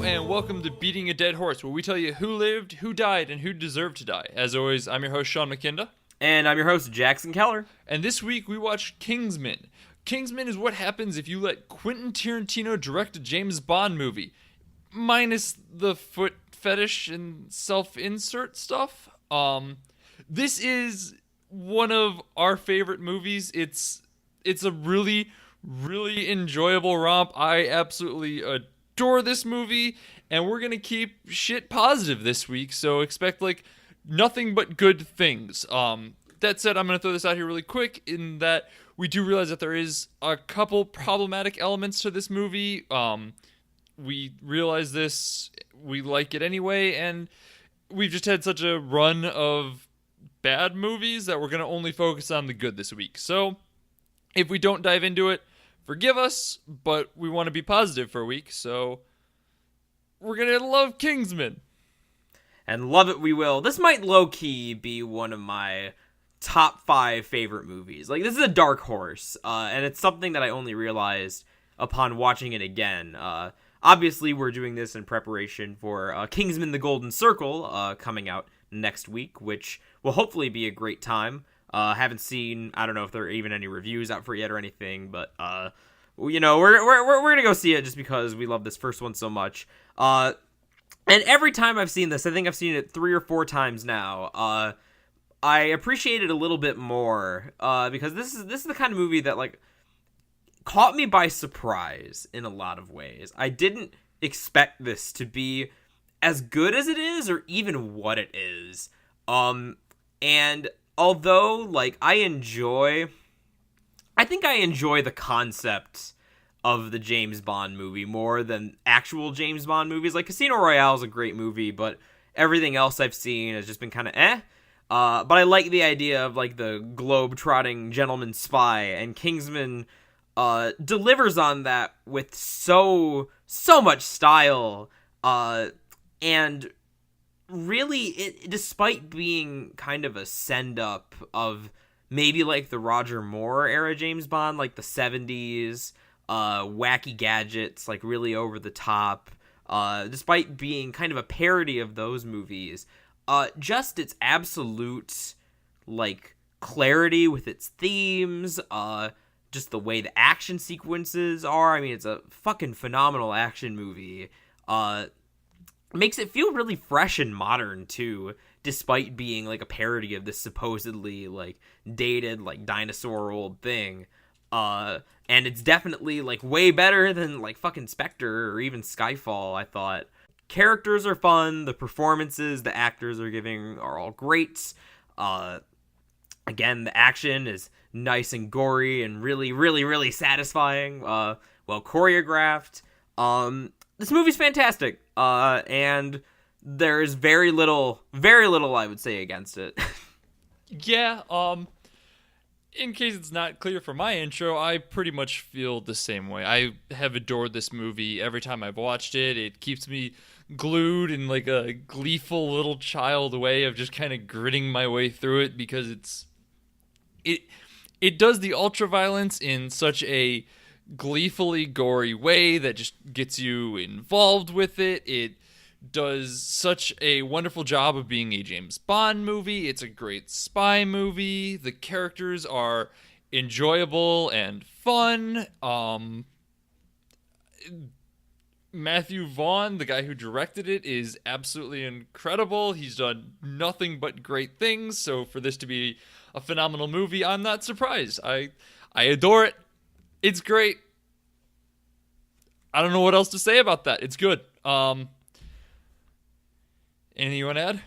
Hello and welcome to Beating a Dead Horse, where we tell you who lived, who died, and who deserved to die. As always, I'm your host, Sean McKinda. And I'm your host, Jackson Keller. And this week we watched Kingsman. Kingsman is what happens if you let Quentin Tarantino direct a James Bond movie. Minus the foot fetish and self-insert stuff. This is one of our favorite movies. It's a really, really enjoyable romp. I absolutely adore this movie, and we're gonna keep shit positive this week, so expect like nothing but good things. That said, I'm gonna throw this out here really quick in that we do realize that there is a couple problematic elements to this movie. We realize this, we like it anyway, and we've just had such a run of bad movies that we're gonna only focus on the good this week. So if we don't dive into it, forgive us, but we want to be positive for a week, so we're going to love Kingsman. And love it we will. This might low-key be one of my top 5 favorite movies. Like, this is a dark horse, and it's something that I only realized upon watching it again. Obviously, we're doing this in preparation for Kingsman: The Golden Circle coming out next week, which will hopefully be a great time. Haven't seen, I don't know if there are even any reviews out for it yet or anything, but, you know, we're gonna go see it just because we love this first one so much. And every time I've seen this, I think I've seen it 3 or 4 times now, I appreciate it a little bit more, because this is the kind of movie that, like, caught me by surprise in a lot of ways. I didn't expect this to be as good as it is, or even what it is. And although, like, I think I enjoy the concept of the James Bond movie more than actual James Bond movies. Like, Casino Royale is a great movie, but everything else I've seen has just been kind of but I like the idea of, like, the globe-trotting gentleman spy, and Kingsman delivers on that with so much style, and really, despite being kind of a send-up of maybe, like, the Roger Moore era James Bond, like the 70s, wacky gadgets, like, really over the top, despite being kind of a parody of those movies, just its absolute, like, clarity with its themes, just the way the action sequences are. I mean, it's a fucking phenomenal action movie, makes it feel really fresh and modern, too, despite being, like, a parody of this supposedly, like, dated, like, dinosaur old thing. And it's definitely, like, way better than, like, fucking Spectre or even Skyfall, I thought. Characters are fun, the performances the actors are giving are all great. Again, the action is nice and gory and really, really, really satisfying. Well choreographed. This movie's fantastic, and there's very little I would say against it. Yeah, in case it's not clear from my intro, I pretty much feel the same way. I have adored this movie every time I've watched it. It keeps me glued in, like, a gleeful little child way of just kind of gritting my way through it, because it does the ultra-violence in such a gleefully gory way that just gets you involved with it. It does such a wonderful job of being a James Bond movie. It's a great spy movie. The characters are enjoyable and fun. Matthew Vaughn, the guy who directed it, is absolutely incredible. He's done nothing but great things, so for this to be a phenomenal movie, I'm not surprised. I adore it. It's great. I don't know what else to say about that. It's good. Anything you want to add?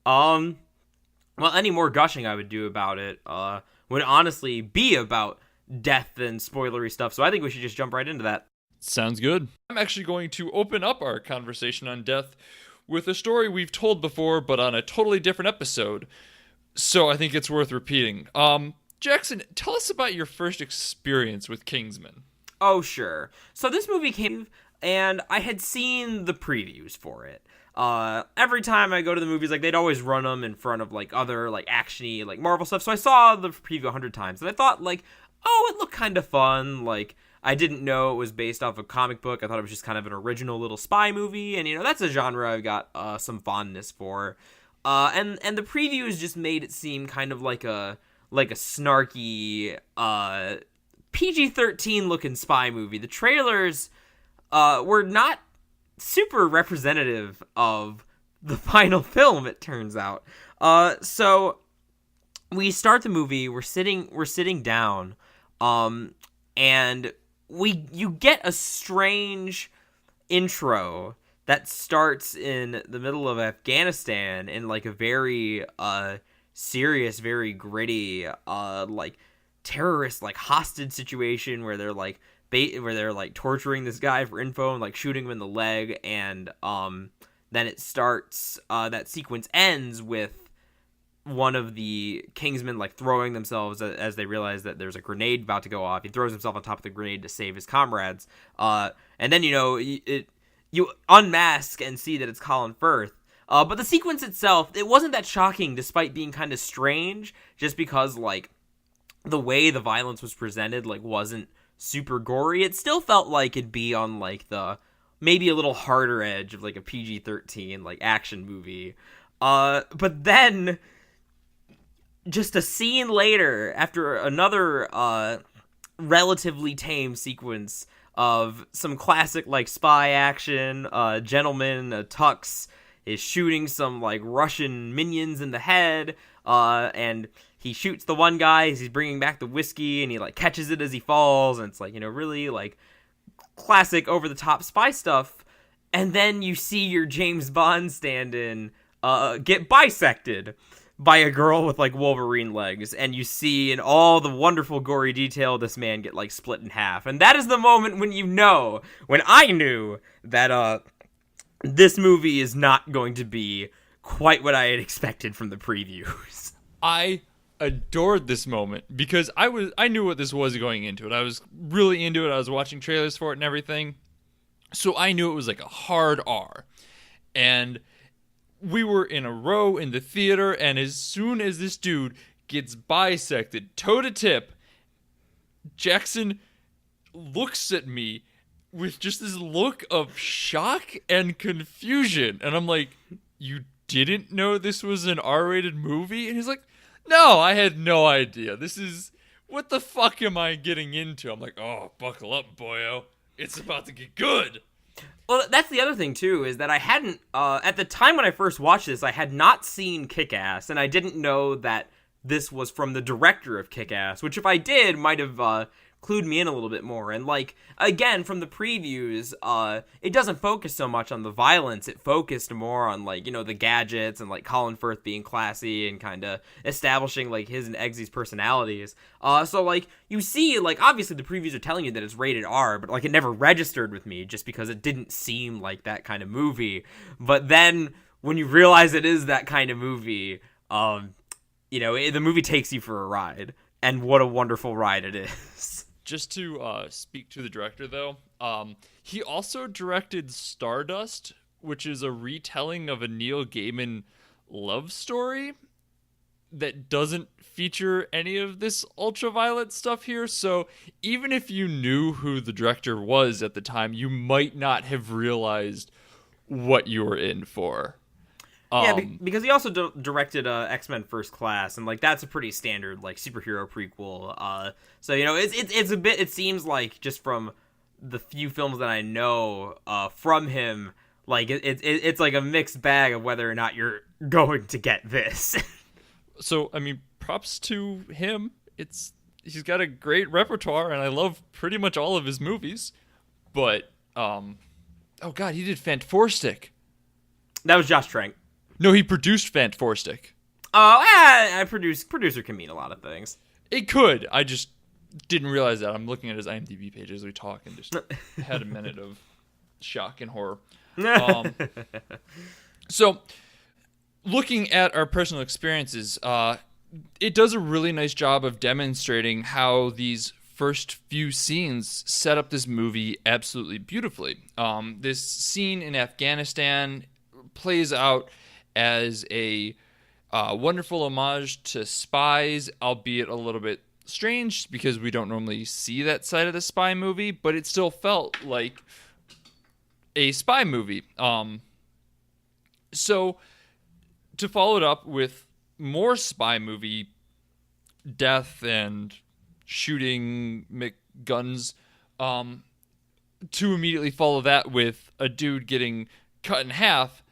Well, any more gushing I would do about it would honestly be about death and spoilery stuff, so I think we should just jump right into that. Sounds good. I'm actually going to open up our conversation on death with a story we've told before, but on a totally different episode, so I think it's worth repeating. Jackson, tell us about your first experience with Kingsman. Oh, sure. So this movie came, and I had seen the previews for it. Every time I go to the movies, like, they'd always run them in front of, like, other, like, action-y, like, Marvel stuff, so I saw the preview 100 times, and I thought, like, oh, it looked kind of fun, like, I didn't know it was based off a comic book. I thought it was just kind of an original little spy movie, and that's a genre I've got some fondness for. And the previews just made it seem kind of like a snarky PG-13 looking spy movie. The trailers were not super representative of the final film, it turns out. So we start the movie, we're sitting down, and you get a strange intro that starts in the middle of Afghanistan in like a very serious, very gritty like terrorist like hostage situation where they're like torturing this guy for info and like shooting him in the leg, and then it starts that sequence ends with one of the Kingsmen like throwing themselves as they realize that there's a grenade about to go off. He throws himself on top of the grenade to save his comrades, and then you unmask and see that it's Colin Firth. But the sequence itself, it wasn't that shocking despite being kind of strange, just because like the way the violence was presented like wasn't super gory. It still felt like it'd be on like the maybe a little harder edge of like a PG-13 like action movie. But then just a scene later, after another relatively tame sequence of some classic like spy action, gentleman Tux is shooting some like Russian minions in the head, and he shoots the one guy as he's bringing back the whiskey, and he like catches it as he falls, and it's like really like classic over the top spy stuff. And then you see your James Bond stand-in get bisected by a girl with like Wolverine legs, and you see in all the wonderful gory detail this man get like split in half. And that is the moment when I knew that this movie is not going to be quite what I had expected from the previews. I adored this moment because I knew what this was going into it. I was really into it. I was watching trailers for it and everything. So I knew it was like a hard R. And we were in a row in the theater, and as soon as this dude gets bisected toe to tip, Jackson looks at me with just this look of shock and confusion. And I'm like, you didn't know this was an R-rated movie? And he's like, no, I had no idea. What the fuck am I getting into? I'm like, oh, buckle up, boyo. It's about to get good. Well, that's the other thing, too, is that I hadn't, at the time when I first watched this, I had not seen Kick-Ass, and I didn't know that this was from the director of Kick-Ass, which if I did, might have clued me in a little bit more. And like, again, from the previews, it doesn't focus so much on the violence. It focused more on like, the gadgets and like Colin Firth being classy and kind of establishing like his and Eggsy's personalities. So like you see, like obviously the previews are telling you that it's rated R, but like it never registered with me just because it didn't seem like that kind of movie. But then when you realize it is that kind of movie, the movie takes you for a ride, and what a wonderful ride it is. Just to speak to the director, though, he also directed Stardust, which is a retelling of a Neil Gaiman love story that doesn't feature any of this ultraviolet stuff here. So even if you knew who the director was at the time, you might not have realized what you were in for. Because he also directed X-Men First Class, and like that's a pretty standard like superhero prequel. So it's a bit. It seems like just from the few films that I know from him, like it's like a mixed bag of whether or not you're going to get this. So I mean, props to him. He's got a great repertoire, and I love pretty much all of his movies. But oh god, he did Fantastic. That was Josh Trank. No, he produced Fantastic. Producer can mean a lot of things. It could. I just didn't realize that. I'm looking at his IMDb page as we talk and just had a minute of shock and horror. So, looking at our personal experiences, it does a really nice job of demonstrating how these first few scenes set up this movie absolutely beautifully. This scene in Afghanistan plays out as a wonderful homage to Spies, albeit a little bit strange because we don't normally see that side of the spy movie, but it still felt like a spy movie. So to follow it up with more spy movie death and shooting guns, to immediately follow that with a dude getting cut in half,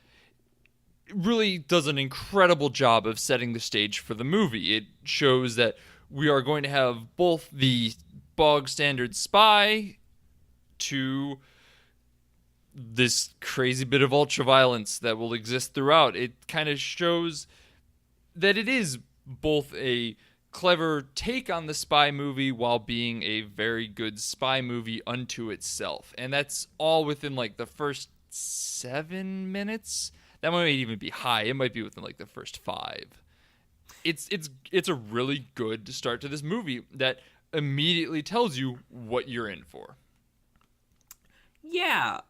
really does an incredible job of setting the stage for the movie. It shows that we are going to have both the bog standard spy to this crazy bit of ultraviolence that will exist throughout. It kind of shows that it is both a clever take on the spy movie while being a very good spy movie unto itself. And that's all within like the first 7 minutes. That might even be high. It might be within like the first 5. It's a really good start to this movie that immediately tells you what you're in for. Yeah.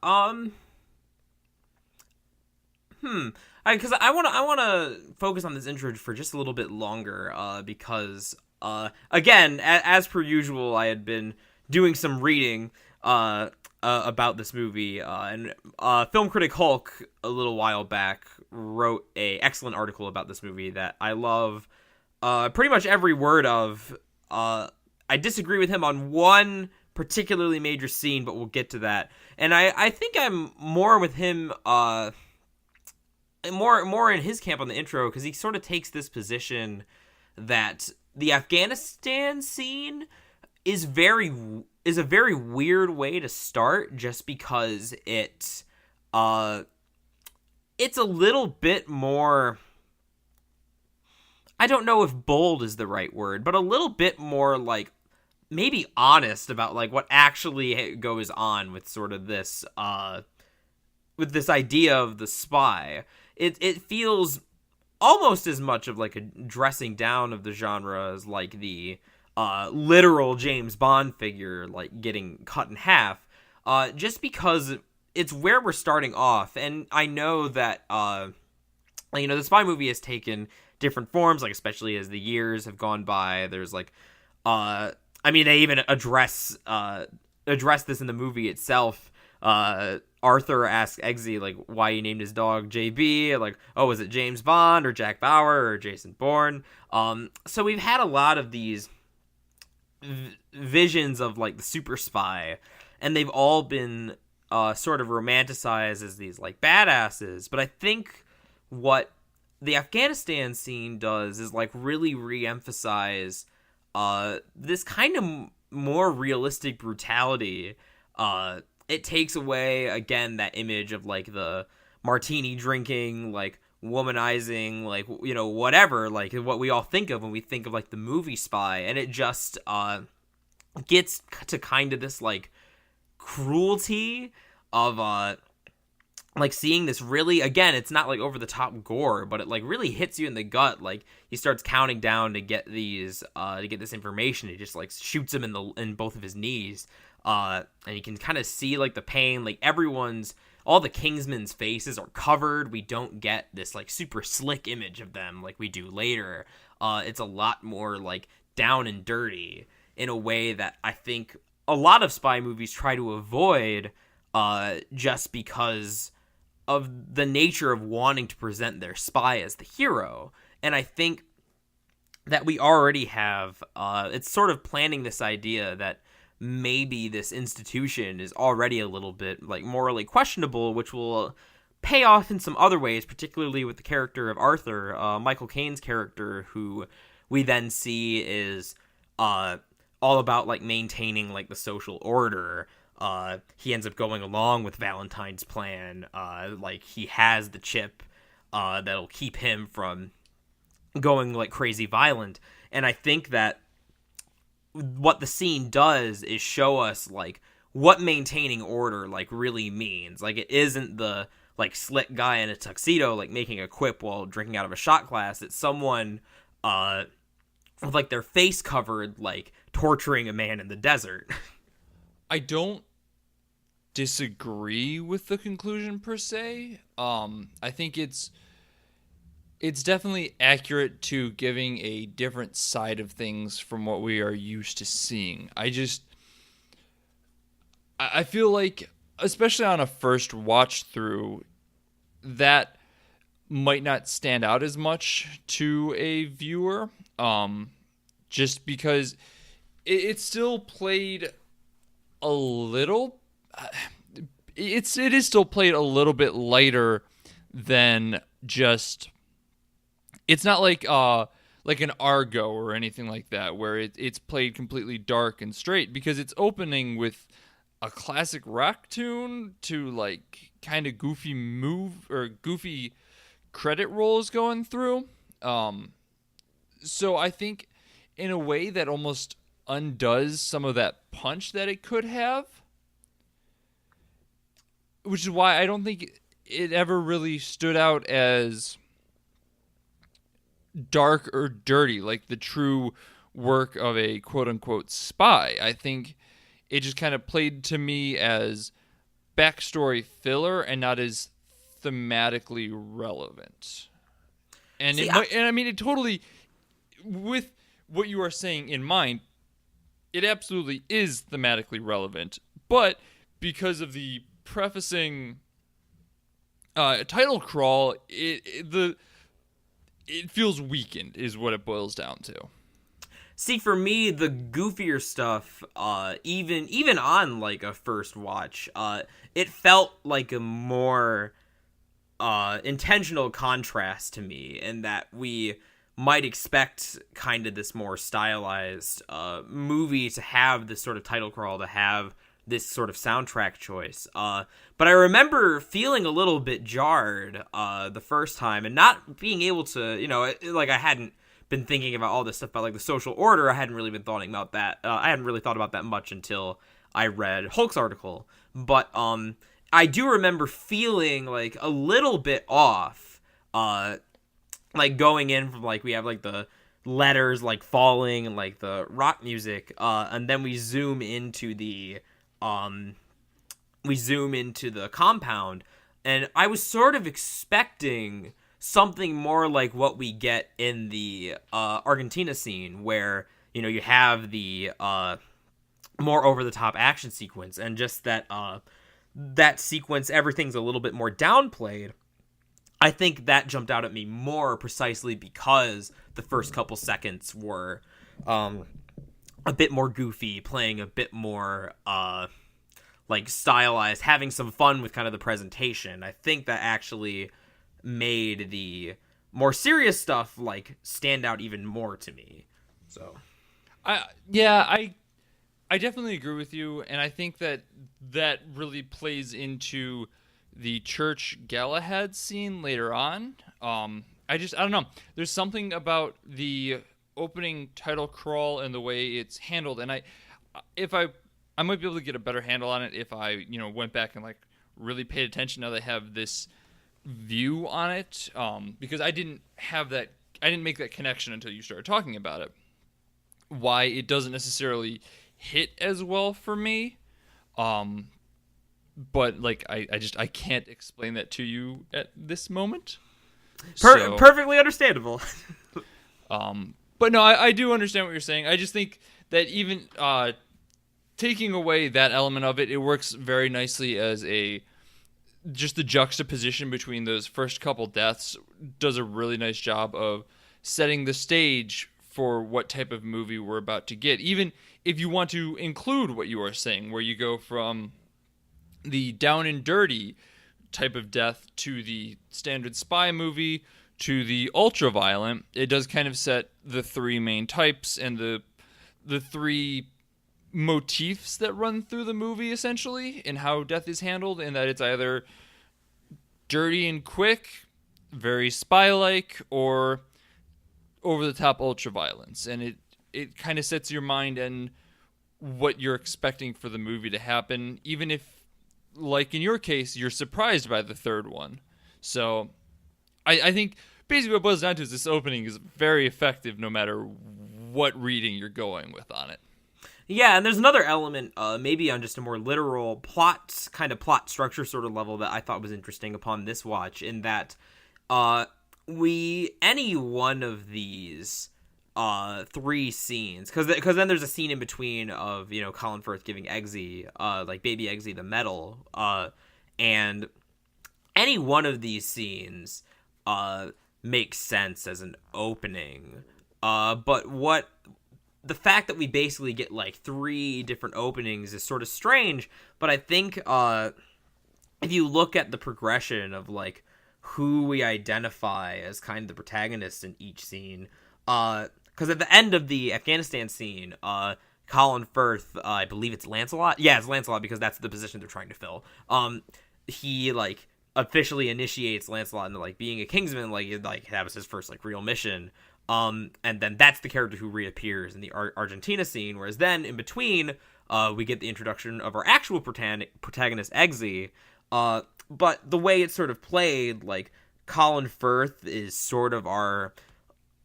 Because I want to focus on this intro for just a little bit longer. Because again, as per usual, I had been doing some reading about this movie, and Film Critic Hulk a little while back wrote a excellent article about this movie that I love pretty much every word of. I disagree with him on one particularly major scene, but we'll get to that. And I think I'm more with him, more in his camp on the intro, because he sort of takes this position that the Afghanistan scene is a very weird way to start, just because it's a little bit more, I don't know if bold is the right word, but a little bit more like maybe honest about like what actually goes on with sort of this with this idea of the spy. It feels almost as much of like a dressing down of the genre as like the literal James Bond figure like getting cut in half, just because it's where we're starting off. And I know that the spy movie has taken different forms, like especially as the years have gone by. There's like they even address this in the movie itself. Arthur asks Eggsy like why he named his dog JB, like, oh, was it James Bond or Jack Bauer or Jason Bourne? So we've had a lot of these visions of like the super spy, and they've all been sort of romanticized as these like badasses. But I think what the Afghanistan scene does is like really re-emphasize this kind of more realistic brutality. It takes away, again, that image of, like, the martini drinking, like, womanizing, like, whatever, like, what we all think of when we think of, like, the movie Spy, and it just gets to kind of this, like, cruelty of, like, seeing this really, again, it's not, like, over-the-top gore, but it, like, really hits you in the gut. Like, he starts counting down to get these, to get this information. He just, like, shoots him in both of his knees. And you can kind of see, like, the pain. Like, all the Kingsmen's faces are covered. We don't get this, like, super slick image of them like we do later. It's a lot more, like, down and dirty in a way that I think a lot of spy movies try to avoid, just because of the nature of wanting to present their spy as the hero. And I think that we already have, it's sort of planting this idea that maybe this institution is already a little bit like morally questionable, which will pay off in some other ways, particularly with the character of Arthur, Michael Caine's character, who we then see is all about like maintaining like the social order. He ends up going along with Valentine's plan. Like he has the chip that'll keep him from going like crazy violent. And I think that what the scene does is show us like what maintaining order like really means. Like it isn't the like slick guy in a tuxedo like making a quip while drinking out of a shot glass. It's someone with like their face covered like torturing a man in the desert. I don't disagree with the conclusion per se. I think it's It's definitely accurate to giving a different side of things from what we are used to seeing. I feel like, especially on a first watch through, that might not stand out as much to a viewer, just because it still played a little. It is still played a little bit lighter than just. It's not like an Argo or anything like that, where it's played completely dark and straight, because it's opening with a classic rock tune to like kind of goofy goofy credit rolls going through. So I think in a way that almost undoes some of that punch that it could have, which is why I don't think it ever really stood out as dark or dirty, like the true work of a quote-unquote spy. I think it just kind of played to me as backstory filler and not as thematically relevant. And it totally, with what you are saying in mind, it absolutely is thematically relevant, but because of the prefacing title crawl, it feels weakened, is what it boils down to. See, for me, the goofier stuff, even on like a first watch, it felt like a more intentional contrast to me, in that we might expect kind of this more stylized movie to have this sort of title crawl, to have this sort of soundtrack choice. But I remember feeling a little bit jarred the first time, and not being able to, like I hadn't been thinking about all this stuff about like the social order. I hadn't really been thought about that. I hadn't really thought about that much until I read Hulk's article. But I do remember feeling like a little bit off, like going in from like we have like the letters like falling and like the rock music, and then we zoom into the compound, and I was sort of expecting something more like what we get in the Argentina scene, where you have the more over the top action sequence, and just that sequence, everything's a little bit more downplayed. I think that jumped out at me more precisely because the first couple seconds were a bit more goofy, playing a bit more like stylized, having some fun with kind of the presentation. I think that actually made the more serious stuff like stand out even more to me. So I definitely agree with you, and I think that really plays into the church Galahad scene later on. I don't know. There's something about the opening title crawl and the way it's handled, and I might be able to get a better handle on it if I went back and like really paid attention now that I have this view on it, because I didn't make that connection until you started talking about it, why it doesn't necessarily hit as well for me, but like I can't explain that to you at this moment. Perfectly understandable. But no, I do understand what you're saying. I just think that even taking away that element of it, it works very nicely as just the juxtaposition between those first couple deaths does a really nice job of setting the stage for what type of movie we're about to get. Even if you want to include what you are saying, where you go from the down and dirty type of death to the standard spy movie to the ultra violent, it does kind of set the three main types and the three motifs that run through the movie, essentially, in how death is handled, and that it's either dirty and quick, very spy-like, or over-the-top ultra-violence. And it kind of sets your mind and what you're expecting for the movie to happen, even if, like in your case, you're surprised by the third one. So I think basically what it boils down to is this opening is very effective no matter what reading you're going with on it. Yeah, and there's another element, maybe on just a more literal plot structure sort of level, that I thought was interesting upon this watch, in that any one of these 3 scenes, because then there's a scene in between of, you know, Colin Firth giving Eggsy, like baby Eggsy, the medal, and any one of these scenes makes sense as an opening, but the fact that we basically get like 3 different openings is sort of strange. But I think if you look at the progression of like who we identify as kind of the protagonists in each scene, because at the end of the Afghanistan scene, Colin Firth, I believe it's Lancelot. Yeah, it's Lancelot because that's the position they're trying to fill. He like officially initiates Lancelot into like being a Kingsman. Like that was his first like real mission. And then that's the character who reappears in the Argentina scene. Whereas then in between, we get the introduction of our actual protagonist Eggsy. But the way it's sort of played, like Colin Firth is sort of our,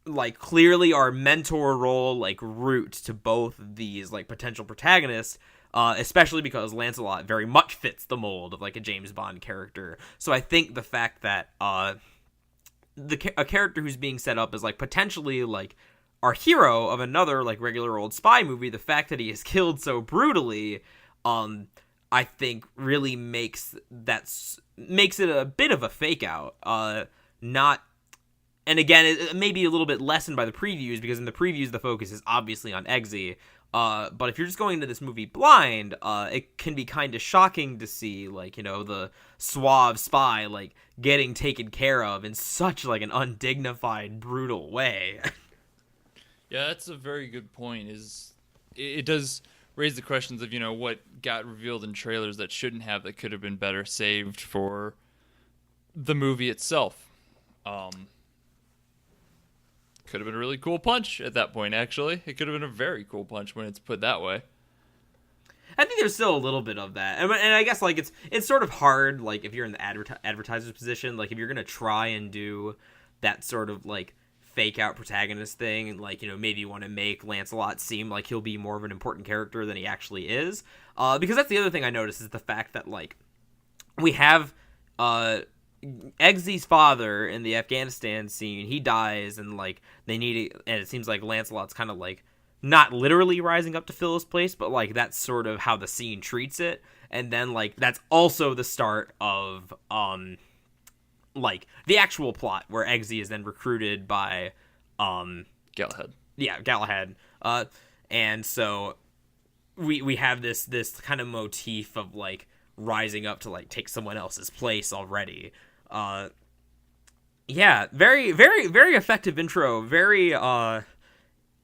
like, clearly our mentor role, like, route to both of these, like, potential protagonists, especially because Lancelot very much fits the mold of, like, a James Bond character. So I think the fact that, a character who's being set up as, like, potentially, like, our hero of another, like, regular old spy movie, the fact that he is killed so brutally, I think really makes it a bit of a fake out, and again, it may be a little bit lessened by the previews, because in the previews, the focus is obviously on Eggsy. But if you're just going into this movie blind, it can be kind of shocking to see, like, you know, the suave spy, like, getting taken care of in such, like, an undignified, brutal way. Yeah, that's a very good point. It does raise the questions of, you know, what got revealed in trailers that shouldn't have, that could have been better saved for the movie itself. Could have been a really cool punch at that point, actually. It could have been a very cool punch when it's put that way. I think there's still a little bit of that. And I guess, like, it's sort of hard, like, if you're in the advertiser's position, like, if you're going to try and do that sort of, like, fake out protagonist thing, and, like, you know, maybe you want to make Lancelot seem like he'll be more of an important character than he actually is. Because that's the other thing I noticed, is the fact that, like, we have, Eggsy's father in the Afghanistan scene, he dies, and like they need it, and it seems like Lancelot's kind of like not literally rising up to fill his place, but like that's sort of how the scene treats it. And then like that's also the start of like the actual plot where Eggsy is then recruited by Galahad. Yeah, Galahad. And so we have this kind of motif of like rising up to like take someone else's place already. Yeah, very, very, very effective intro. Very,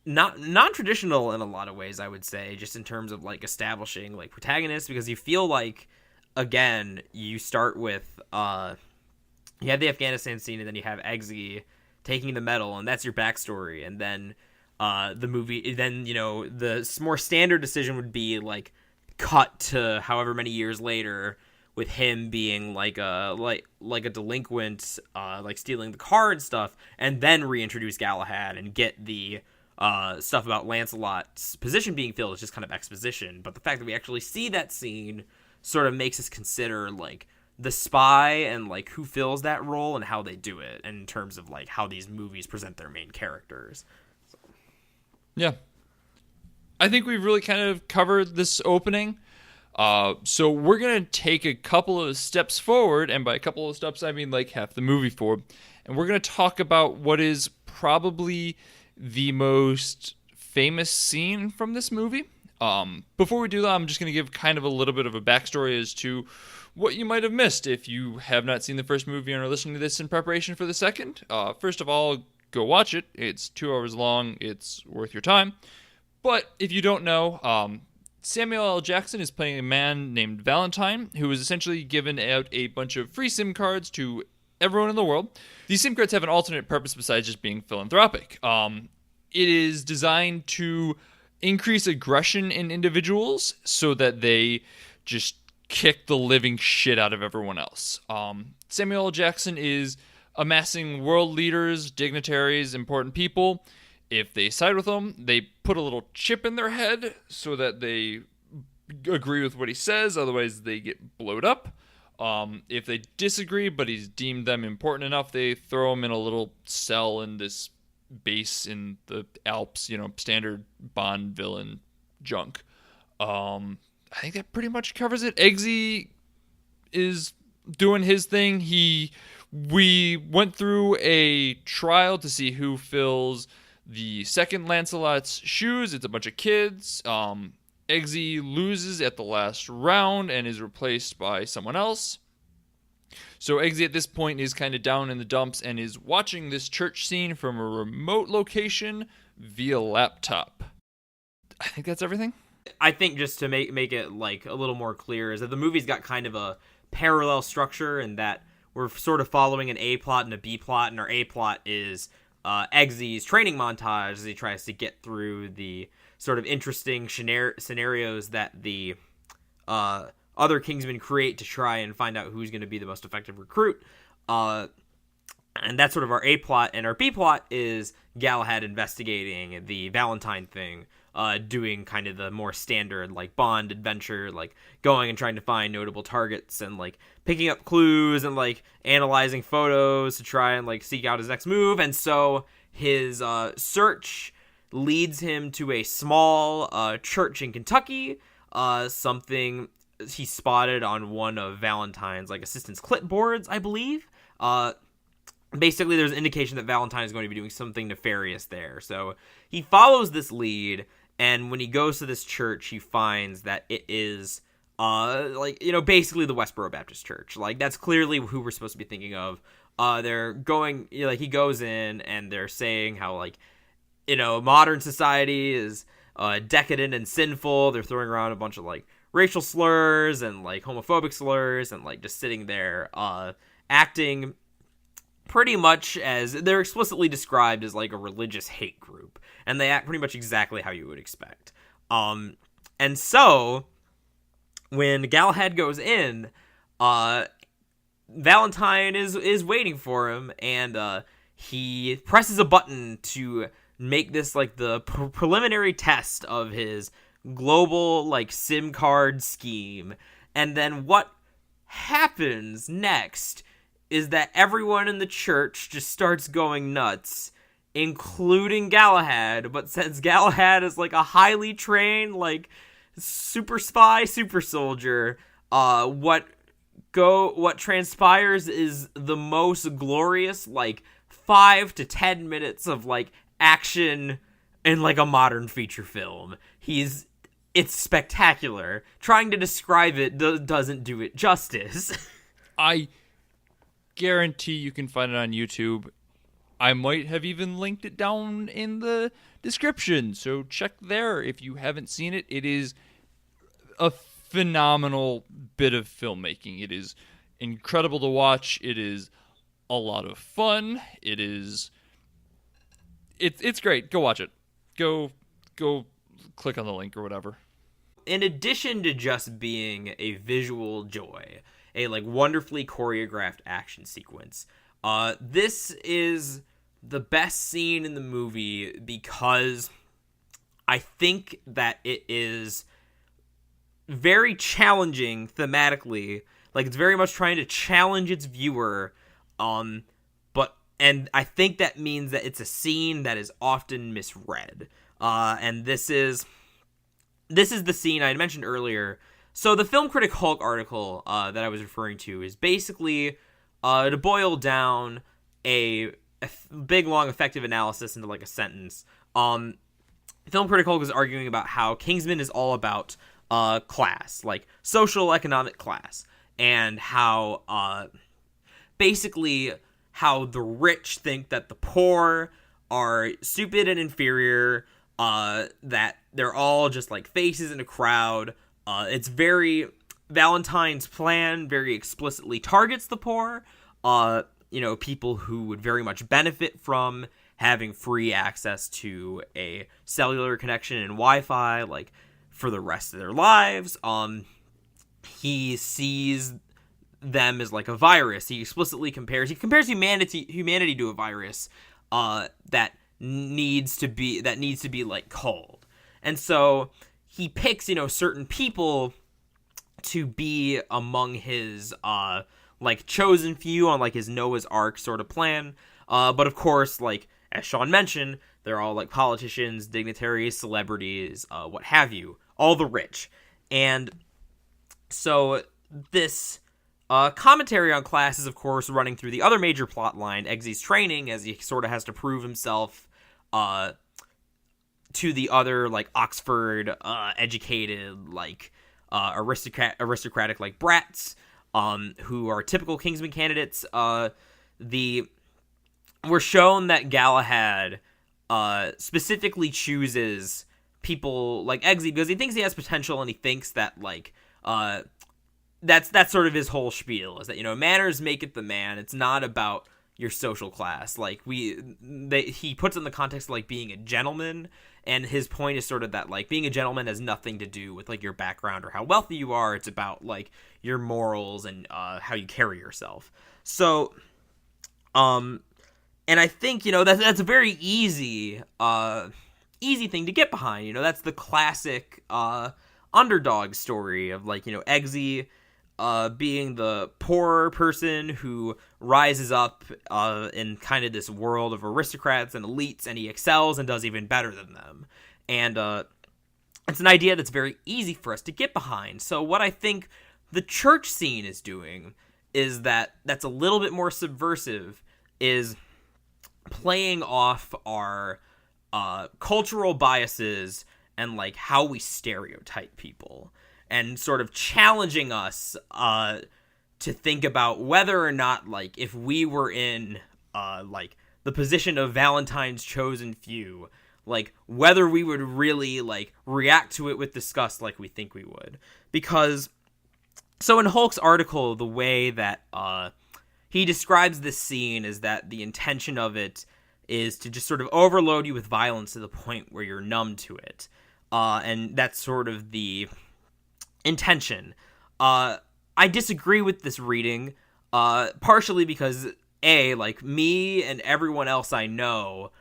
non-traditional in a lot of ways, I would say, just in terms of like establishing like protagonists, because you feel like, again, you start with, you have the Afghanistan scene, and then you have Eggsy taking the medal, and that's your backstory, and then, the movie, then, you know, the more standard decision would be like cut to however many years later, with him being like a delinquent, like stealing the car and stuff, and then reintroduce Galahad and get the stuff about Lancelot's position being filled is just kind of exposition. But the fact that we actually see that scene sort of makes us consider like the spy and like who fills that role and how they do it, in terms of like how these movies present their main characters. So. Yeah, I think we've really kind of covered this opening. So we're going to take a couple of steps forward, and by a couple of steps, I mean like half the movie forward, and we're going to talk about what is probably the most famous scene from this movie. Before we do that, I'm just going to give kind of a little bit of a backstory as to what you might have missed if you have not seen the first movie and are listening to this in preparation for the second. First of all, go watch it. It's 2 hours long. It's worth your time. But if you don't know, Samuel L. Jackson is playing a man named Valentine, who is essentially given out a bunch of free SIM cards to everyone in the world. These SIM cards have an alternate purpose besides just being philanthropic. It is designed to increase aggression in individuals so that they just kick the living shit out of everyone else. Samuel L. Jackson is amassing world leaders, dignitaries, important people. If they side with him, they put a little chip in their head so that they agree with what he says. Otherwise, they get blowed up. If they disagree, but he's deemed them important enough, they throw him in a little cell in this base in the Alps, standard Bond villain junk. I think that pretty much covers it. Eggsy is doing his thing. We went through a trial to see who fills the second Lancelot's shoes. It's a bunch of kids. Eggsy loses at the last round and is replaced by someone else. So Eggsy at this point is kind of down in the dumps and is watching this church scene from a remote location via laptop. I think that's everything. I think just to make it like a little more clear is that the movie's got kind of a parallel structure in that we're sort of following an A plot and a B plot, and our A plot is Eggsy's training montage as he tries to get through the sort of interesting scenarios that the other Kingsmen create to try and find out who's going to be the most effective recruit. And that's sort of our A plot, and our B plot is Galahad investigating the Valentine thing, doing kind of the more standard like Bond adventure, like going and trying to find notable targets and like picking up clues and like analyzing photos to try and like seek out his next move. And so his search leads him to a small church in Kentucky, something he spotted on one of Valentine's like assistant's clipboards, I believe. Basically, there's an indication that Valentine is going to be doing something nefarious there. So he follows this lead, and when he goes to this church, he finds that it is, basically the Westboro Baptist Church. Like, that's clearly who we're supposed to be thinking of. They're going, he goes in, and they're saying how, modern society is decadent and sinful. They're throwing around a bunch of, racial slurs and, homophobic slurs, and, just sitting there, acting pretty much as they're explicitly described as a religious hate group, and they act pretty much exactly how you would expect. And so when Galahad goes in, Valentine is waiting for him, and he presses a button to make this the preliminary test of his global SIM card scheme. And then what happens next is that everyone in the church just starts going nuts, including Galahad. But since Galahad is a highly trained super spy, super soldier, what transpires is the most glorious 5 to 10 minutes of action in a modern feature film. It's spectacular. Trying to describe it doesn't do it justice. I guarantee you can find it on YouTube. I might have even linked it down in the description, so check there if you haven't seen it. It is a phenomenal bit of filmmaking. It is incredible to watch. It is a lot of fun. It's great. Go watch it. Go click on the link or whatever. In addition to just being a visual joy, a wonderfully choreographed action sequence, this is the best scene in the movie because I think that it is very challenging thematically. It's very much trying to challenge its viewer, and I think that means that it's a scene that is often misread. And this is the scene I had mentioned earlier. So the Film Critic Hulk article that I was referring to is basically to boil down a big, long, effective analysis into a sentence. Film Critic Hulk is arguing about how Kingsman is all about class, social economic class, and how basically how the rich think that the poor are stupid and inferior, that they're all just faces in a crowd. It's very Valentine's plan very explicitly targets the poor, people who would very much benefit from having free access to a cellular connection and Wi-Fi for the rest of their lives. He sees them as a virus. He explicitly compares humanity to a virus that needs to be culled. And so he picks certain people to be among his like chosen few on like his Noah's Ark sort of plan. But of course, like as Sean mentioned, they're all like politicians, dignitaries, celebrities, what have you, all the rich. And so this commentary on class is, of course, running through the other major plot line, Eggsy's training, as he sort of has to prove himself to the other like Oxford educated like aristocratic like brats who are typical Kingsman candidates. We're shown that Galahad specifically chooses people like Eggsy because he thinks he has potential, and he thinks that like that's sort of his whole spiel, is that, you know, manners make it the man. It's not about your social class. Like he puts it in the context of like being a gentleman, and his point is sort of that like being a gentleman has nothing to do with like your background or how wealthy you are. It's about like your morals and how you carry yourself. So and I think, you know, that's a very easy thing to get behind. You know, that's the classic underdog story of like, you know, Eggsy being the poor person who rises up in kind of this world of aristocrats and elites, and he excels and does even better than them. And it's an idea that's very easy for us to get behind. So what I think the church scene is doing is that's a little bit more subversive, is playing off our cultural biases and like how we stereotype people, and sort of challenging us to think about whether or not, like, if we were in like the position of Valentine's chosen few, like whether we would really like react to it with disgust like we think we would. Because so in Hulk's article, the way that he describes this scene is that the intention of it is to just sort of overload you with violence to the point where you're numb to it. And that's sort of the intention. I disagree with this reading, partially because, like, me and everyone else I know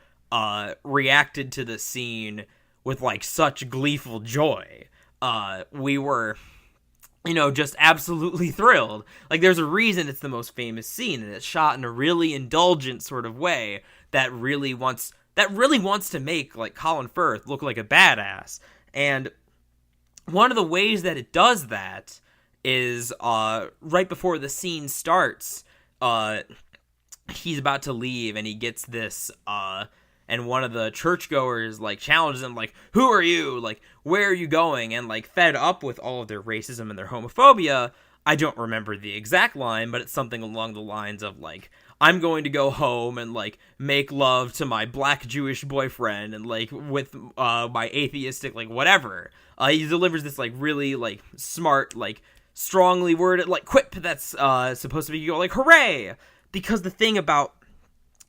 reacted to the scene with, like, such gleeful joy. We were, you know, just absolutely thrilled. Like, there's a reason it's the most famous scene, and it's shot in a really indulgent sort of way that really wants to make, like, Colin Firth look like a badass. And one of the ways that it does that is right before the scene starts, he's about to leave, and he gets this and one of the churchgoers like challenges him, like, who are you, like, where are you going? And like, fed up with all of their racism and their homophobia, I don't remember the exact line, but it's something along the lines of like, I'm going to go home and like make love to my black Jewish boyfriend and like with my atheistic like whatever. He delivers this like really like smart, like strongly worded like quip that's supposed to be, you know, like, hooray! Because the thing about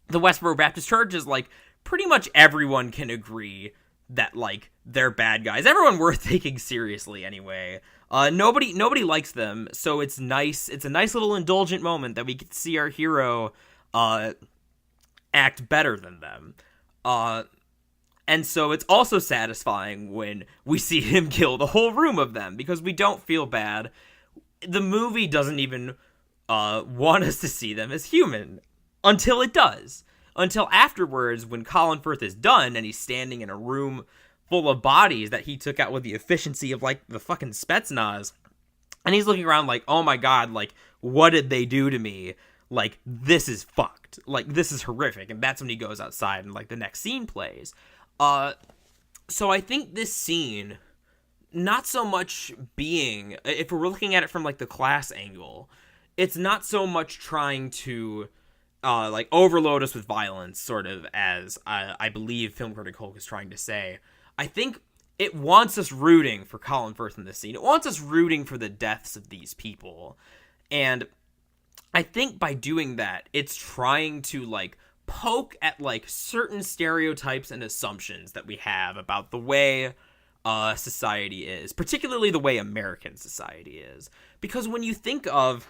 the Westboro Baptist Church is like pretty much everyone can agree that like they're bad guys. Everyone worth taking seriously anyway. Nobody likes them, so it's nice. It's a nice little indulgent moment that we get to see our hero act better than them. And so it's also satisfying when we see him kill the whole room of them, because we don't feel bad. The movie doesn't even want us to see them as human until it does. Until afterwards, when Colin Firth is done and he's standing in a room full of bodies that he took out with the efficiency of like the fucking Spetsnaz, and he's looking around like, oh my god, like, what did they do to me? Like, this is fucked. Like, this is horrific. And that's when he goes outside and like the next scene plays. So I think this scene, not so much being, if we're looking at it from like the class angle, it's not so much trying to like overload us with violence, sort of as I believe Film Critic Hulk is trying to say. I think it wants us rooting for Colin Firth in this scene. It wants us rooting for the deaths of these people. And I think by doing that, it's trying to like poke at like certain stereotypes and assumptions that we have about the way society is, particularly the way American society is. Because when you think of,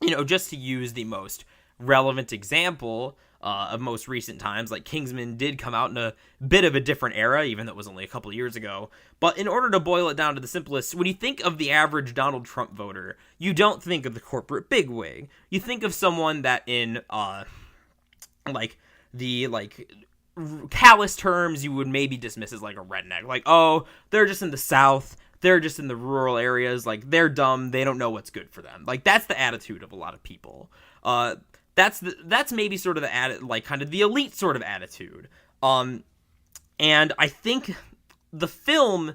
you know, just to use the most relevant example of most recent times. Like, Kingsman did come out in a bit of a different era, even though it was only a couple years ago. But in order to boil it down to the simplest, when you think of the average Donald Trump voter, you don't think of the corporate bigwig. You think of someone that in, callous terms you would maybe dismiss as like a redneck. Like, oh, they're just in the South. They're just in the rural areas. Like, they're dumb. They don't know what's good for them. Like, that's the attitude of a lot of people. That's maybe sort of kind of the elite sort of attitude. And I think the film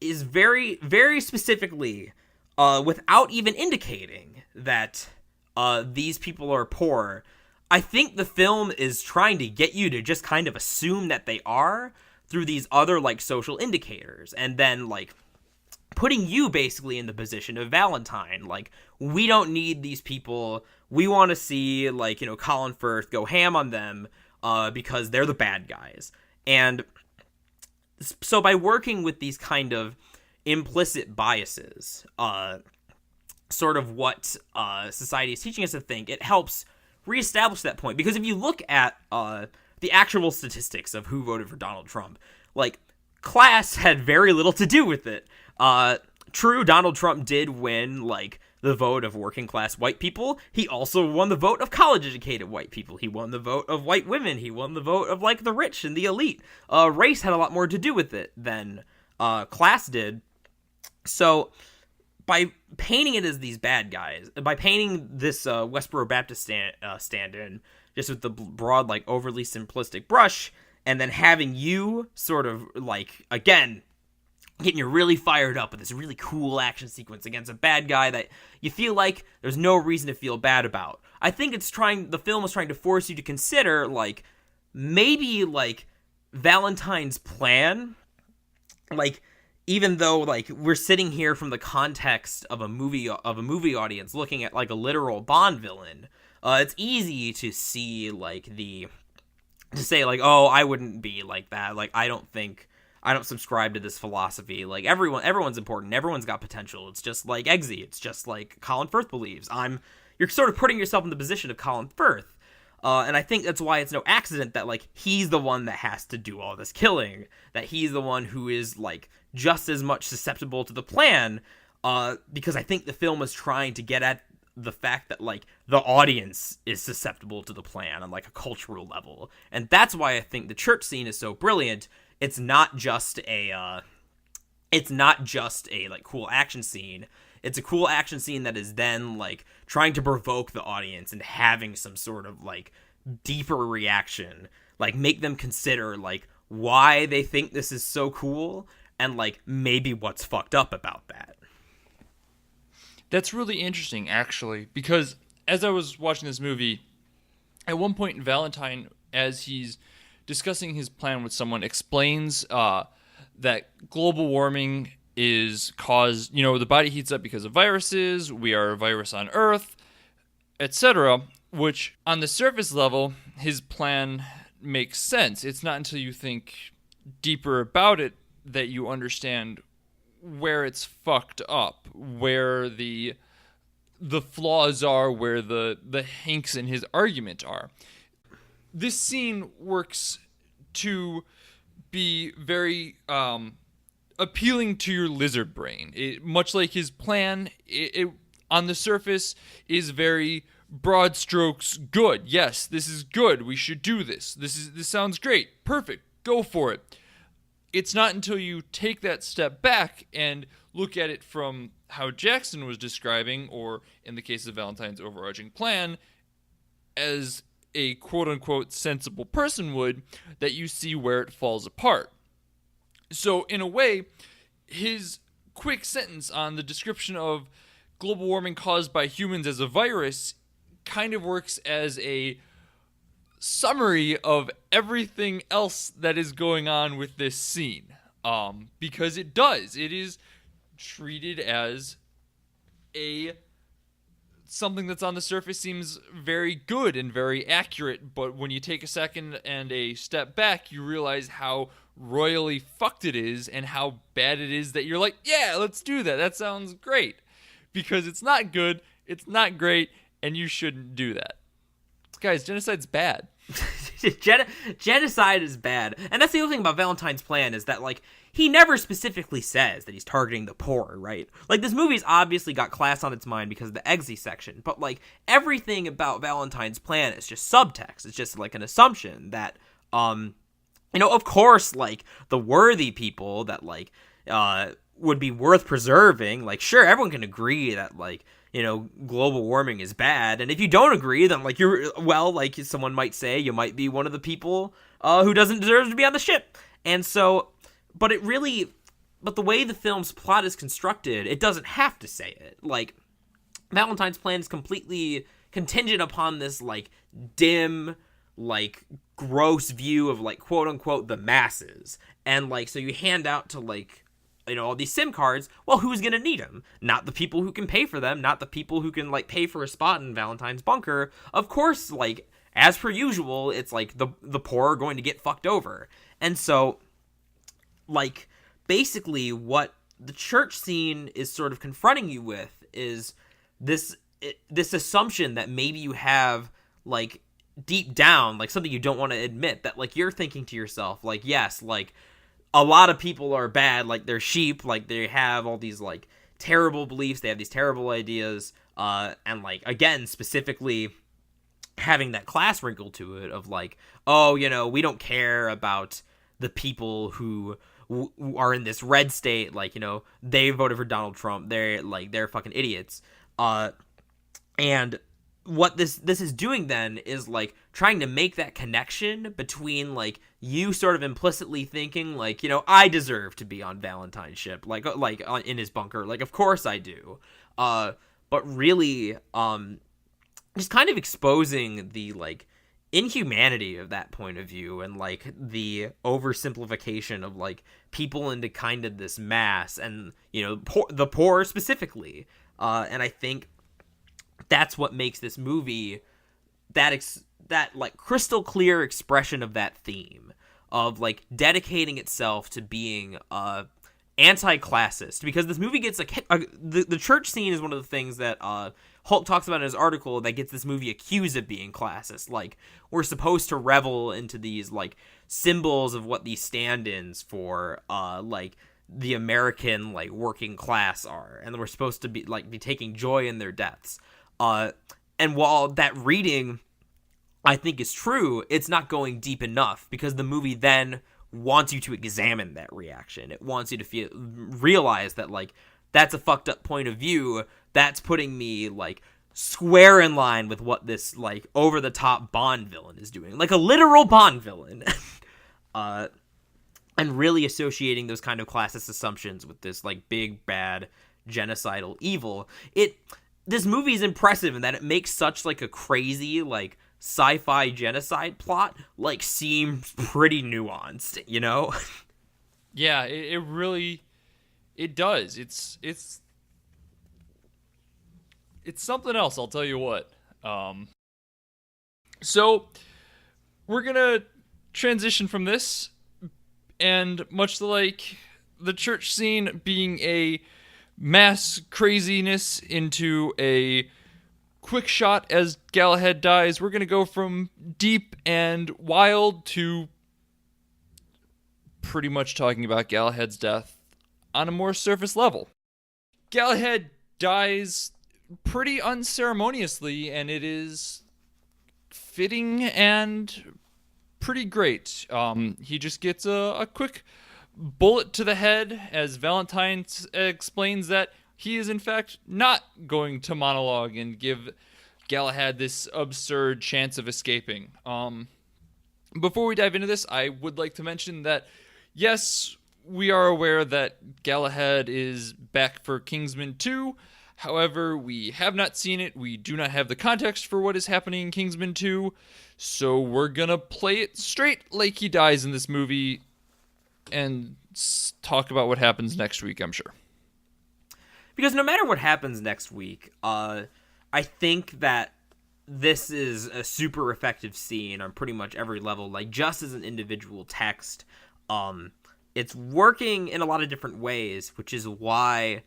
is very, very specifically, without even indicating that these people are poor, I think the film is trying to get you to just kind of assume that they are through these other, like, social indicators, and then, like, putting you basically in the position of Valentine. Like, we don't need these people. We want to see, like, Colin Firth go ham on them because they're the bad guys. And so by working with these kind of implicit biases, sort of what society is teaching us to think, it helps reestablish that point. Because if you look at the actual statistics of who voted for Donald Trump, like, class had very little to do with it. True, Donald Trump did win, like, the vote of working class white people. He also won the vote of college educated white people. He won the vote of white women. He won the vote of, like, the rich and the elite. Race had a lot more to do with it than class did. So by painting it as these bad guys, by painting this Westboro Baptist stand-in just with the broad, like, overly simplistic brush, and then having you sort of, like, again, getting you really fired up with this really cool action sequence against a bad guy that you feel like there's no reason to feel bad about. I think the film is trying to force you to consider, like, maybe, like, Valentine's plan, like, even though, like, we're sitting here from the context of a movie audience looking at, like, a literal Bond villain, it's easy to see, like, to say, like, oh, I wouldn't be like that. Like, I don't subscribe to this philosophy. Like, everyone's important. Everyone's got potential. It's just like Eggsy. It's just like Colin Firth believes. You're sort of putting yourself in the position of Colin Firth. And I think that's why it's no accident that, like, he's the one that has to do all this killing. That he's the one who is, like, just as much susceptible to the plan. Because I think the film is trying to get at the fact that, like, the audience is susceptible to the plan on, like, a cultural level. And that's why I think the church scene is so brilliant. It's not just a like, cool action scene. It's a cool action scene that is then, like, trying to provoke the audience and having some sort of, like, deeper reaction, like, make them consider, like, why they think this is so cool and, like, maybe what's fucked up about that. That's really interesting, actually, because as I was watching this movie, at one point in Valentine, as he's discussing his plan with someone, explains that global warming is caused, the body heats up because of viruses, we are a virus on Earth, etc., which on the surface level, his plan makes sense. It's not until you think deeper about it that you understand where it's fucked up, where the flaws are, where the hinks in his argument are. This scene works to be very appealing to your lizard brain. Much like his plan, it on the surface is very broad strokes good. Yes, this is good. We should do this. This sounds great. Perfect. Go for it. It's not until you take that step back and look at it from how Jackson was describing, or in the case of Valentine's overarching plan, as a quote-unquote sensible person would, that you see where it falls apart. So, in a way, his quick sentence on the description of global warming caused by humans as a virus kind of works as a summary of everything else that is going on with this scene. Because it does. It is treated as something that's on the surface seems very good and very accurate, but when you take a second and a step back, you realize how royally fucked it is and how bad it is that you're like, yeah, let's do that. That sounds great. Because it's not good, it's not great, and you shouldn't do that. Guys, genocide's bad. Genocide is bad. And that's the other thing about Valentine's plan is that, like, he never specifically says that he's targeting the poor, right? Like, this movie's obviously got class on its mind because of the Eggsy section, but, like, everything about Valentine's plan is just subtext. It's just, like, an assumption that, of course, like, the worthy people that, like, would be worth preserving, like, sure, everyone can agree that, like, global warming is bad, and if you don't agree, then, like, like someone might say, you might be one of the people who doesn't deserve to be on the ship. And so, but the way the film's plot is constructed, it doesn't have to say it. Like, Valentine's plan is completely contingent upon this, like, dim, like, gross view of, like, quote-unquote the masses, and, like, so you hand out to, like, all these SIM cards. Well, who's gonna need them? Not the people who can pay for them, not the people who can, like, pay for a spot in Valentine's bunker. Of course, like, as per usual, it's like the poor are going to get fucked over. And so, like, basically what the church scene is sort of confronting you with is this assumption that maybe you have, like, deep down, like, something you don't want to admit, that, like, you're thinking to yourself, like, yes, like, a lot of people are bad, like, they're sheep, like, they have all these, like, terrible beliefs, they have these terrible ideas, and, like, again, specifically having that class wrinkle to it of, like, oh, we don't care about the people who are in this red state, like, they voted for Donald Trump, they're fucking idiots, and what this is doing then is, like, trying to make that connection between, like, you sort of implicitly thinking, like, I deserve to be on Valentine's ship, like in his bunker, like, of course I do, but really, just kind of exposing the, like, inhumanity of that point of view, and, like, the oversimplification of, like, people into kind of this mass, and, the poor specifically, and I think that's what makes this movie that like crystal clear expression of that theme of, like, dedicating itself to being anti-classist, because this movie gets, like, the church scene is one of the things that Hulk talks about in his article that gets this movie accused of being classist. Like, we're supposed to revel into these, like, symbols of what these stand-ins for like the American, like, working class are, and we're supposed to be taking joy in their deaths. And while that reading, I think, is true, it's not going deep enough, because the movie then wants you to examine that reaction. It wants you to realize that, like, that's a fucked up point of view. That's putting me, like, square in line with what this, like, over-the-top Bond villain is doing. Like a literal Bond villain. And really associating those kind of classist assumptions with this, like, big, bad, genocidal evil. This movie is impressive in that it makes such, like, a crazy, like, sci-fi genocide plot, like, seem pretty nuanced, Yeah, it really, it does. It's something else, I'll tell you what. So we're gonna transition from this, and much like the church scene being a mass craziness into a quick shot as Galahad dies, we're going to go from deep and wild to pretty much talking about Galahad's death on a more surface level. Galahad dies pretty unceremoniously, and it is fitting and pretty great. He just gets a quick bullet to the head as Valentine explains that he is in fact not going to monologue and give Galahad this absurd chance of escaping. Before we dive into this, I would like to mention that, yes, we are aware that Galahad is back for Kingsman 2. However, we have not seen it. We do not have the context for what is happening in Kingsman 2. So we're gonna play it straight like he dies in this movie and talk about what happens next week, I'm sure. Because no matter what happens next week, I think that this is a super effective scene on pretty much every level. Like, just as an individual text, it's working in a lot of different ways, which is why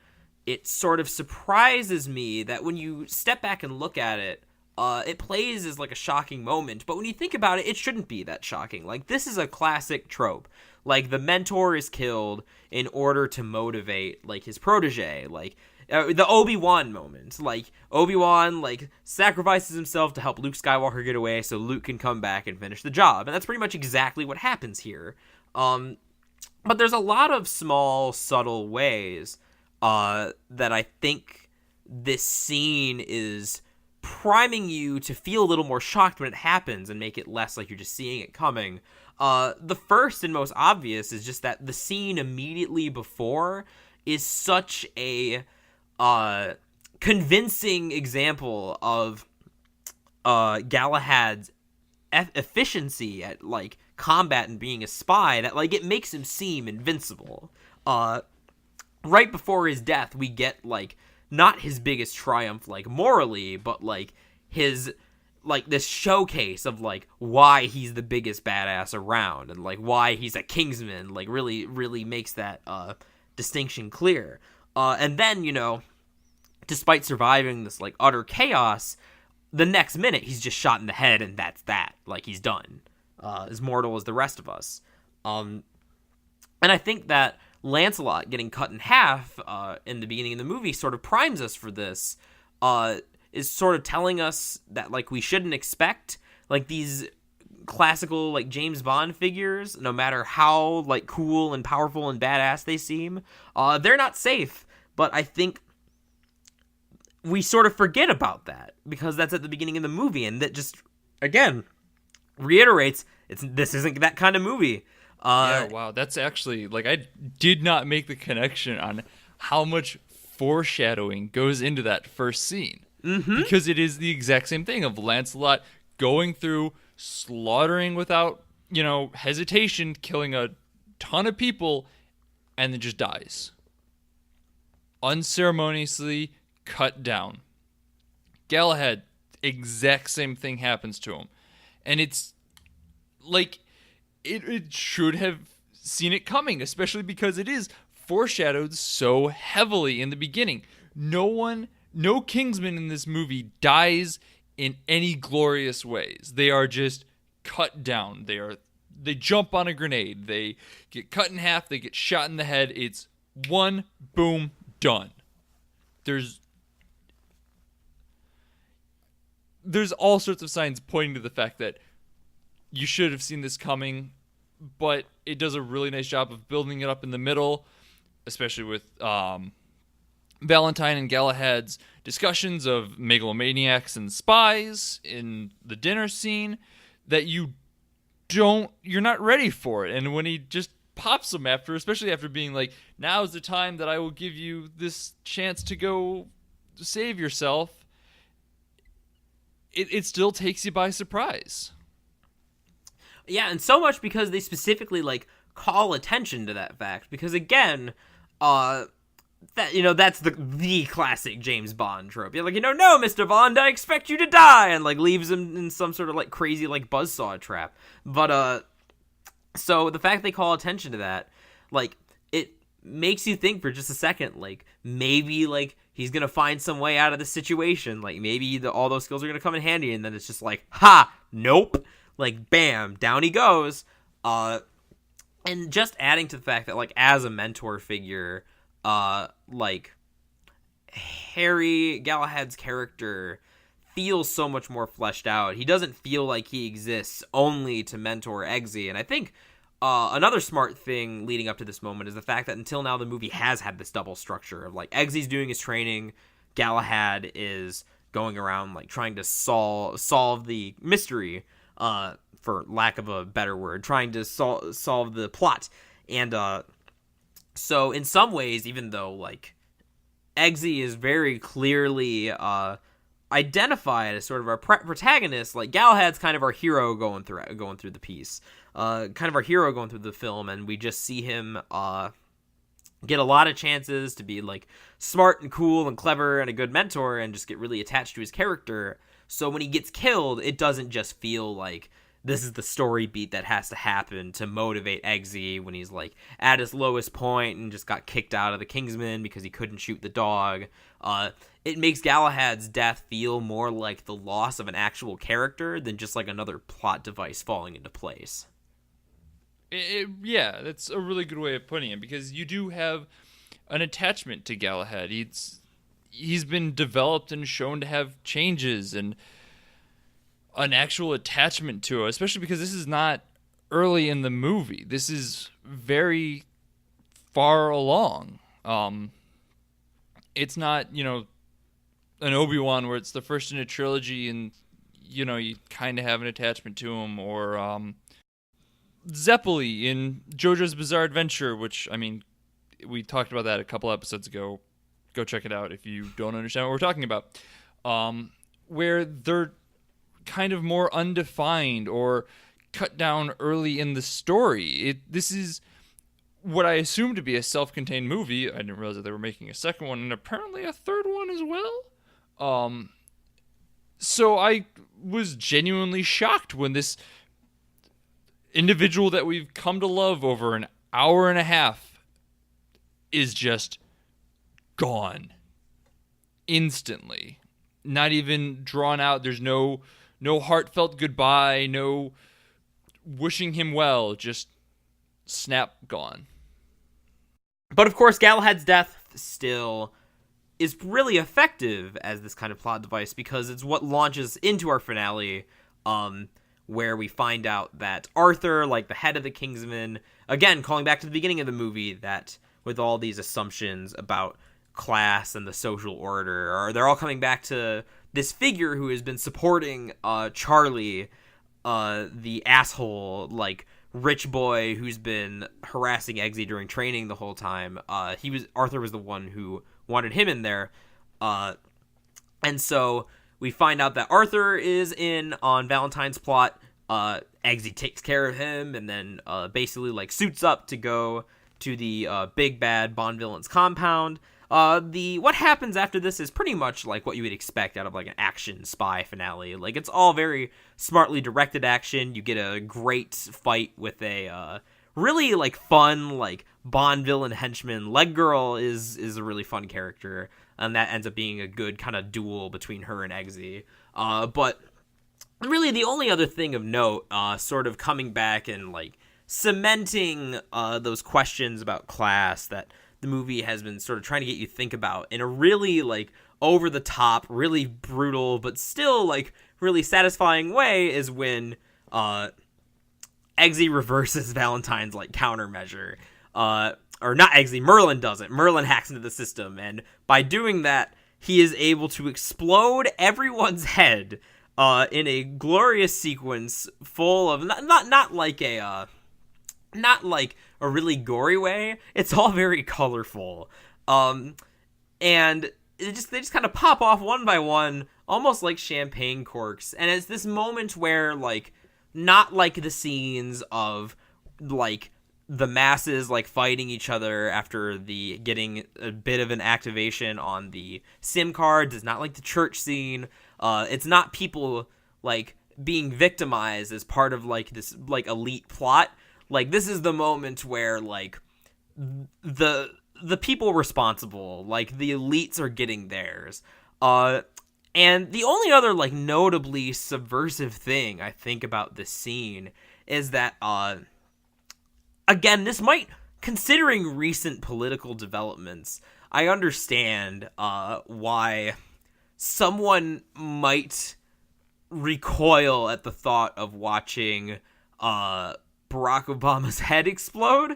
it sort of surprises me that when you step back and look at it, it plays as like a shocking moment, but when you think about it, it shouldn't be that shocking. Like, this is a classic trope. Like, the mentor is killed in order to motivate, like, his protege. Like, the Obi-Wan moment. Like, Obi-Wan, like, sacrifices himself to help Luke Skywalker get away so Luke can come back and finish the job. And that's pretty much exactly what happens here. But there's a lot of small, subtle ways that I think this scene is priming you to feel a little more shocked when it happens and make it less like you're just seeing it coming. The first and most obvious is just that the scene immediately before is such a convincing example of Galahad's efficiency at, like, combat and being a spy, that, like, it makes him seem invincible. Right before his death, we get, like, not his biggest triumph, like, morally, but, like, his, like, this showcase of, like, why he's the biggest badass around, and, like, why he's a Kingsman, like, really, really makes that, distinction clear. And then, you know, despite surviving this, like, utter chaos, the next minute, he's just shot in the head, and that's that. Like, he's done. As mortal as the rest of us. And I think that Lancelot getting cut in half in the beginning of the movie sort of primes us for this, is sort of telling us that, like, we shouldn't expect, like, these classical, like, James Bond figures, no matter how, like, cool and powerful and badass they seem, they're not safe. But I think we sort of forget about that, because that's at the beginning of the movie, and that just, again, reiterates, this isn't that kind of movie. Yeah, wow, that's actually, like, I did not make the connection on how much foreshadowing goes into that first scene. Mm-hmm. Because it is the exact same thing of Lancelot going through, slaughtering without, you know, hesitation, killing a ton of people, and then just dies. Unceremoniously cut down. Galahad, exact same thing happens to him. And it's, like, it should have seen it coming, especially because it is foreshadowed so heavily in the beginning. No Kingsman in this movie dies in any glorious ways. They are just cut down. They jump on a grenade. They get cut in half. They get shot in the head. It's one, boom, done. There's all sorts of signs pointing to the fact that you should have seen this coming, but it does a really nice job of building it up in the middle, especially with Valentine and Galahad's discussions of megalomaniacs and spies in the dinner scene, that you're not ready for it. And when he just pops them especially after being like, now's the time that I will give you this chance to go save yourself, it still takes you by surprise. Yeah, and so much because they specifically, like, call attention to that fact. Because, again, that, you know, that's the classic James Bond trope. You're like, you know, no, Mr. Bond, I expect you to die, and, like, leaves him in some sort of, like, crazy, like, buzzsaw trap. But, so the fact they call attention to that, like, it makes you think for just a second, like, maybe, like, he's gonna find some way out of the situation. Like, maybe all those skills are gonna come in handy, and then it's just like, ha, nope. Like, bam, down he goes. And just adding to the fact that, like, as a mentor figure, like, Harry, Galahad's character, feels so much more fleshed out. He doesn't feel like he exists only to mentor Eggsy. And I think another smart thing leading up to this moment is the fact that until now the movie has had this double structure of, like, Eggsy's doing his training, Galahad is going around, like, trying to solve the mystery, for lack of a better word, trying to solve the plot. And so in some ways, even though, like, Eggsy is very clearly identified as sort of our protagonist, like, Galahad's kind of our hero going through the piece, kind of our hero going through the film, and we just see him get a lot of chances to be, like, smart and cool and clever and a good mentor, and just get really attached to his character. So when he gets killed, it doesn't just feel like this is the story beat that has to happen to motivate Eggsy when he's like at his lowest point and just got kicked out of the Kingsman because he couldn't shoot the dog. It makes Galahad's death feel more like the loss of an actual character than just like another plot device falling into place. Yeah, that's a really good way of putting it, because you do have an attachment to Galahad. He's been developed and shown to have changes and an actual attachment to it, especially because this is not early in the movie. This is very far along. It's not, an Obi-Wan where it's the first in a trilogy and, you kind of have an attachment to him, or Zeppeli in JoJo's Bizarre Adventure, which, we talked about that a couple episodes ago. Go check it out if you don't understand what we're talking about. Where they're kind of more undefined or cut down early in the story. This is what I assumed to be a self-contained movie. I didn't realize that they were making a second one and apparently a third one as well. So I was genuinely shocked when this individual that we've come to love over an hour and a half is just gone instantly. Not even drawn out. There's no heartfelt goodbye, no wishing him well, just snap, gone. But of course, Galahad's death still is really effective as this kind of plot device, because it's what launches into our finale, where we find out that Arthur, like the head of the Kingsmen, again, calling back to the beginning of the movie, that with all these assumptions about class and the social order, or they're all coming back to this figure who has been supporting Charlie, the asshole, like, rich boy who's been harassing Eggsy during training the whole time. Arthur was the one who wanted him in there. And so we find out that Arthur is in on Valentine's plot. Eggsy takes care of him and then basically like suits up to go to the big bad Bond villain's compound. What happens after this is pretty much like what you would expect out of like an action spy finale. Like, it's all very smartly directed action. You get a great fight with a really like fun like Bond villain henchman. Leg Girl is a really fun character, and that ends up being a good kind of duel between her and Eggsy. But really the only other thing of note, sort of coming back and like cementing those questions about class that the movie has been sort of trying to get you to think about in a really like over the top, really brutal, but still like really satisfying way, is when Eggsy reverses Valentine's like countermeasure. Or not Eggsy, Merlin does it. Merlin hacks into the system, and by doing that, he is able to explode everyone's head in a glorious sequence full of not like a really gory way. It's all very colorful. And they just kind of pop off one by one, almost like champagne corks. And it's this moment where, like, not like the scenes of, like, the masses, like, fighting each other after getting a bit of an activation on the SIM cards. It's not like the church scene. It's not people, like, being victimized as part of, like, this, like, elite plot. Like, this is the moment where, like, the people responsible, like, the elites are getting theirs. And the only other, like, notably subversive thing I think about this scene is that, again, this might, considering recent political developments, I understand why someone might recoil at the thought of watching Barack Obama's head explode,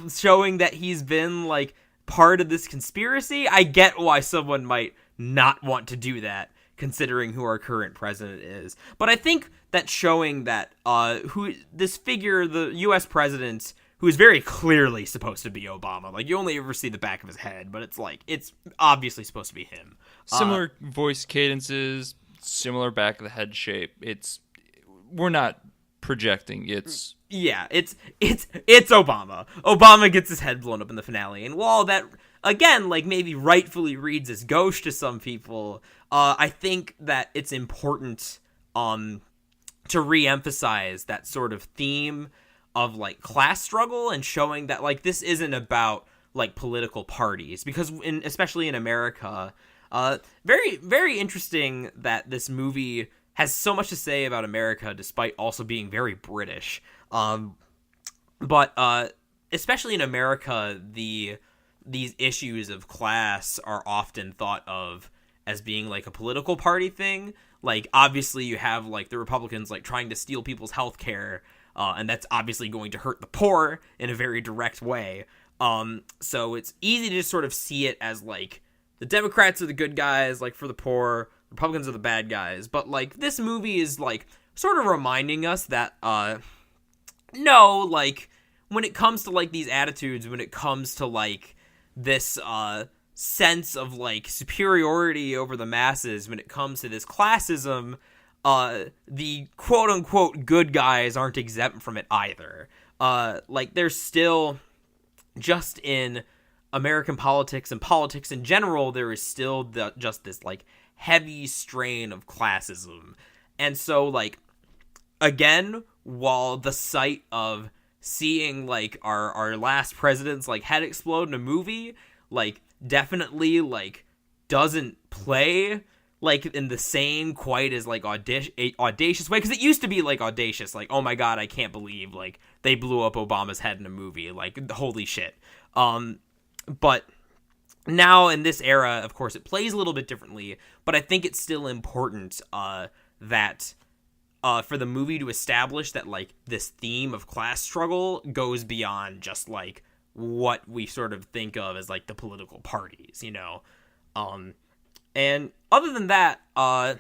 showing that he's been, like, part of this conspiracy. I get why someone might not want to do that, considering who our current president is. But I think that showing that who this figure, the U.S. president, who is very clearly supposed to be Obama, like, you only ever see the back of his head, but it's like, it's obviously supposed to be him. Similar voice cadences, similar back of the head shape. We're not projecting. It's Obama. Obama gets his head blown up in the finale, and while that, again, like, maybe rightfully reads as gauche to some people, I think that it's important to re-emphasize that sort of theme of like class struggle and showing that like this isn't about like political parties, because especially in America, very, very interesting that this movie has so much to say about America despite also being very British. But especially in America, these issues of class are often thought of as being like a political party thing. Like, obviously you have like the Republicans like trying to steal people's health care, and that's obviously going to hurt the poor in a very direct way. So it's easy to just sort of see it as like the Democrats are the good guys, like for the poor, Republicans are the bad guys. But like this movie is like sort of reminding us that no, like when it comes to like these attitudes, when it comes to like this sense of like superiority over the masses, when it comes to this classism, the quote unquote good guys aren't exempt from it either. Like there's still, just in American politics and politics in general, there is still just this like heavy strain of classism. And so like, again, while the sight of seeing like our last president's like head explode in a movie like definitely like doesn't play like in the same quite as like audacious way, because it used to be like audacious, like, oh my god, I can't believe like they blew up Obama's head in a movie, like holy shit. But now in this era, of course, it plays a little bit differently, but I think it's still important that for the movie to establish that like this theme of class struggle goes beyond just like what we sort of think of as like the political parties, you know. And other than that, I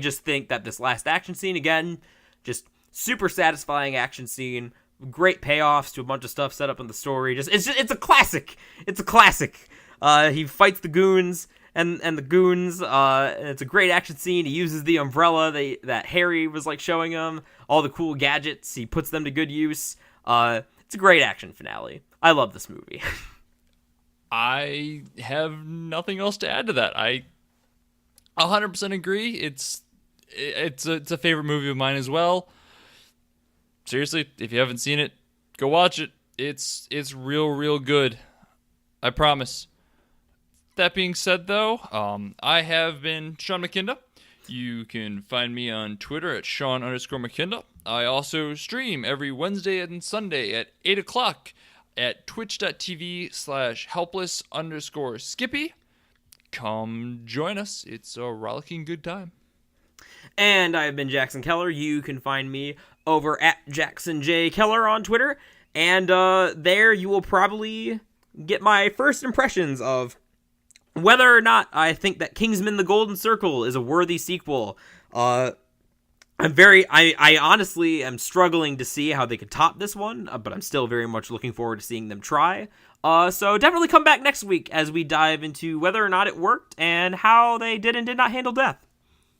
just think that this last action scene, again, just super satisfying action scene, great payoffs to a bunch of stuff set up in the story. It's a classic. It's a classic. He fights the goons. And the goons, and it's a great action scene. He uses the umbrella that Harry was like showing him, all the cool gadgets. He puts them to good use. It's a great action finale. I love this movie. I have nothing else to add to that. I 100% agree. It's a favorite movie of mine as well. Seriously, if you haven't seen it, go watch it. It's real good. I promise. That being said, though, I have been Sean McKinda. You can find me on Twitter at Sean_McKinda. I also stream every Wednesday and Sunday at 8 o'clock at twitch.tv/helpless_Skippy. Come join us. It's a rollicking good time. And I've been Jackson Keller. You can find me over at Jackson J. Keller on Twitter. And there you will probably get my first impressions of whether or not I think that Kingsman: The Golden Circle is a worthy sequel. I honestly am struggling to see how they could top this one, but I'm still very much looking forward to seeing them try. So definitely come back next week as we dive into whether or not it worked and how they did and did not handle death.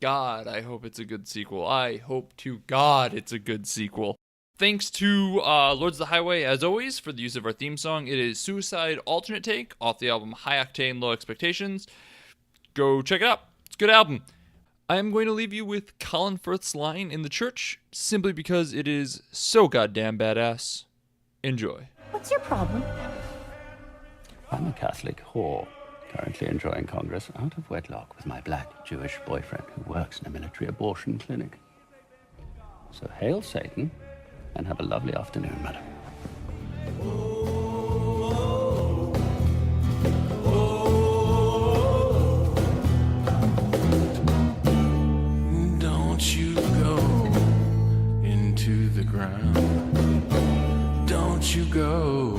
God, I hope it's a good sequel. I hope to God it's a good sequel. Thanks to Lords of the Highway, as always, for the use of our theme song. It is Suicide Alternate Take off the album High Octane, Low Expectations. Go check it out. It's a good album. I am going to leave you with Colin Firth's line in the church, simply because it is so goddamn badass. Enjoy. What's your problem? I'm a Catholic whore, currently enjoying Congress out of wedlock with my black Jewish boyfriend who works in a military abortion clinic. So hail Satan, and have a lovely afternoon, madam. Don't you go into the ground. Don't you go